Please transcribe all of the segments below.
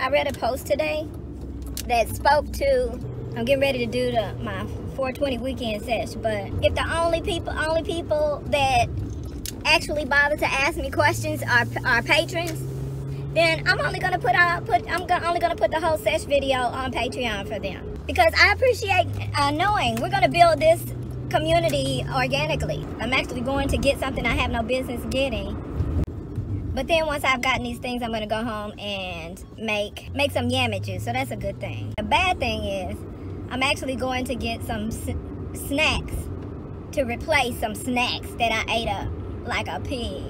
I read a post today that spoke to, I'm getting ready to do my 420 weekend sesh, but if the only people that actually bother to ask me questions are patrons, then I'm only gonna put the whole sesh video on Patreon for them, because I appreciate knowing we're gonna build this community organically. I'm actually going to get something I have no business getting. But then once I've gotten these things, I'm gonna go home and make some yammages, so that's a good thing. The bad thing is, I'm actually going to get some snacks to replace some snacks that I ate up like a pig.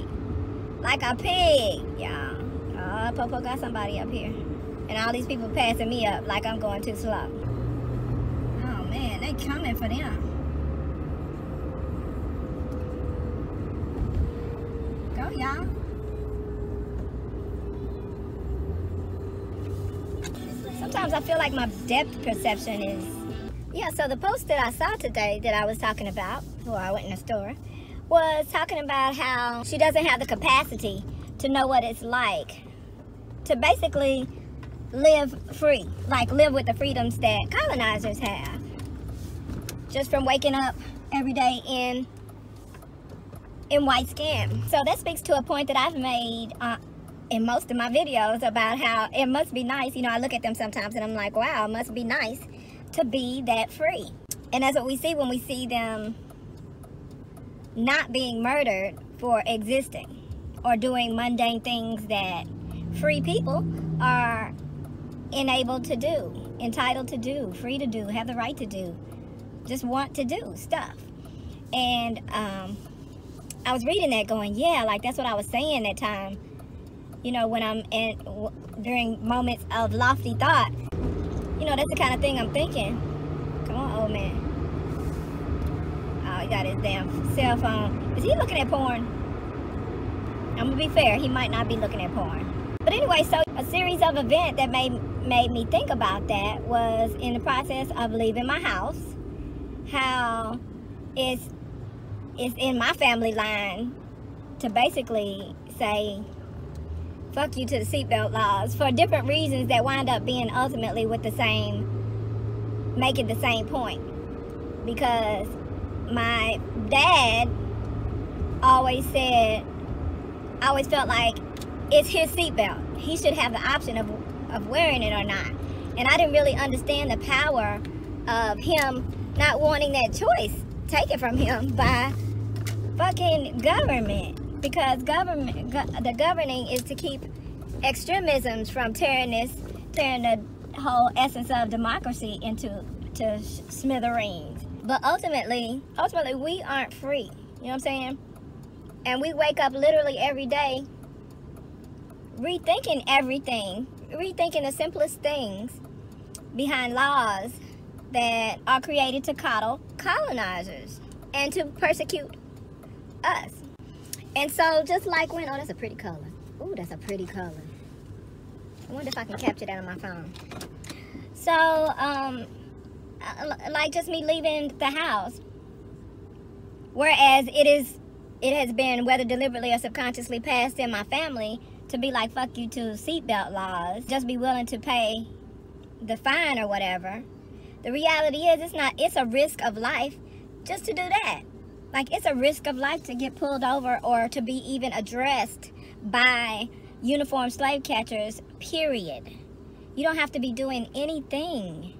Like a pig, y'all. Oh, Popo got somebody up here. And all these people passing me up like I'm going too slow. Oh man, they coming for them. Go, y'all. Sometimes I feel like my depth perception is... Yeah, so the post that I saw today that I was talking about before I went in the store was talking about how she doesn't have the capacity to know what it's like to basically live free, like live with the freedoms that colonizers have, just from waking up every day in white skin. So that speaks to a point that I've made in most of my videos about how it must be nice. You know, I look at them sometimes and I'm like, wow, it must be nice to be that free. And that's what we see when we see them not being murdered for existing or doing mundane things that free people are enabled to do, entitled to do, free to do, have the right to do, just want to do stuff. And I was reading that going, yeah, like that's what I was saying that time. You know, when I'm during moments of lofty thought, you know, that's the kind of thing I'm thinking. Come on, old man. Oh, he got his damn cell phone. Is he looking at porn? I'm gonna be fair, he might not be looking at porn. But anyway, so a series of events that made me think about that was in the process of leaving my house, how it's in my family line to basically say, fuck you to the seatbelt laws for different reasons that wind up being ultimately with making the same point. Because my dad always felt like it's his seatbelt. He should have the option of wearing it or not. And I didn't really understand the power of him not wanting that choice taken from him by fucking government. Because the governing is to keep extremisms from tearing the whole essence of democracy into smithereens. But ultimately we aren't free. You know what I'm saying? And we wake up literally every day rethinking everything, rethinking the simplest things behind laws that are created to coddle colonizers and to persecute us. And so just like when, oh, that's a pretty color. Ooh, that's a pretty color. I wonder if I can capture that on my phone. So, like just me leaving the house, whereas it has been, whether deliberately or subconsciously, passed in my family to be like, fuck you to seatbelt laws, just be willing to pay the fine or whatever. The reality is it's a risk of life just to do that. Like, it's a risk of life to get pulled over or to be even addressed by uniformed slave catchers, period. You don't have to be doing anything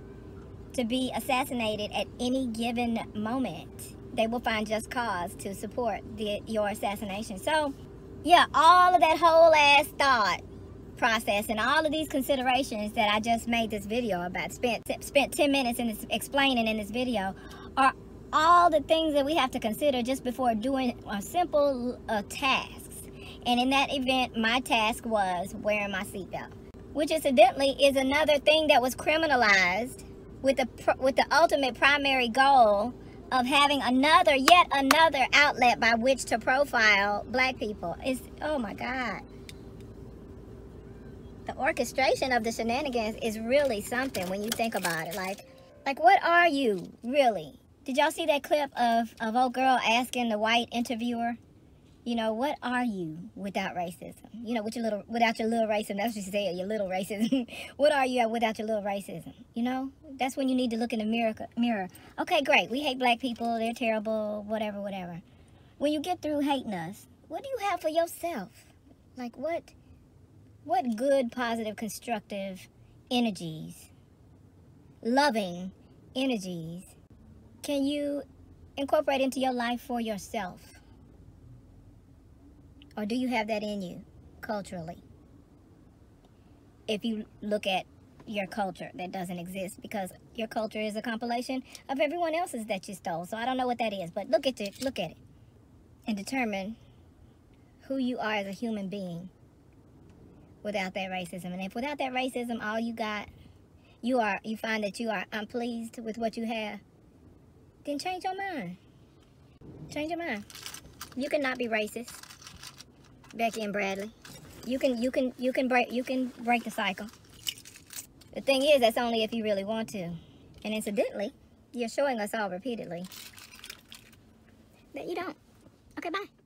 to be assassinated at any given moment. They will find just cause to support your assassination. So, yeah, all of that whole ass thought process and all of these considerations that I just made this video about, spent 10 minutes explaining in this video, are all the things that we have to consider just before doing a simple tasks. And in that event, my task was wearing my seatbelt, which incidentally is another thing that was criminalized with the ultimate primary goal of having yet another outlet by which to profile black people. Oh my God. The orchestration of the shenanigans is really something when you think about it. Like what are you really? Did y'all see that clip of old girl asking the white interviewer You know, what are you without racism? You know, without your little racism. That's what you say, your little racism. What are you without your little racism? You know, that's when you need to look in the mirror. Okay, great. We hate black people. They're terrible. Whatever, whatever. When you get through hating us, what do you have for yourself? Like what good, positive, constructive energies, loving energies can you incorporate into your life for yourself? Or do you have that in you culturally? If you look at your culture that doesn't exist, because your culture is a compilation of everyone else's that you stole. So I don't know what that is, but look at it and determine who you are as a human being without that racism. And if without that racism, all you got, you find that you are unpleased with what you have, then change your mind. Change your mind. You cannot be racist, Becky and Bradley. You can break the cycle. The thing is, that's only if you really want to. And incidentally, you're showing us all repeatedly that you don't. Okay, bye.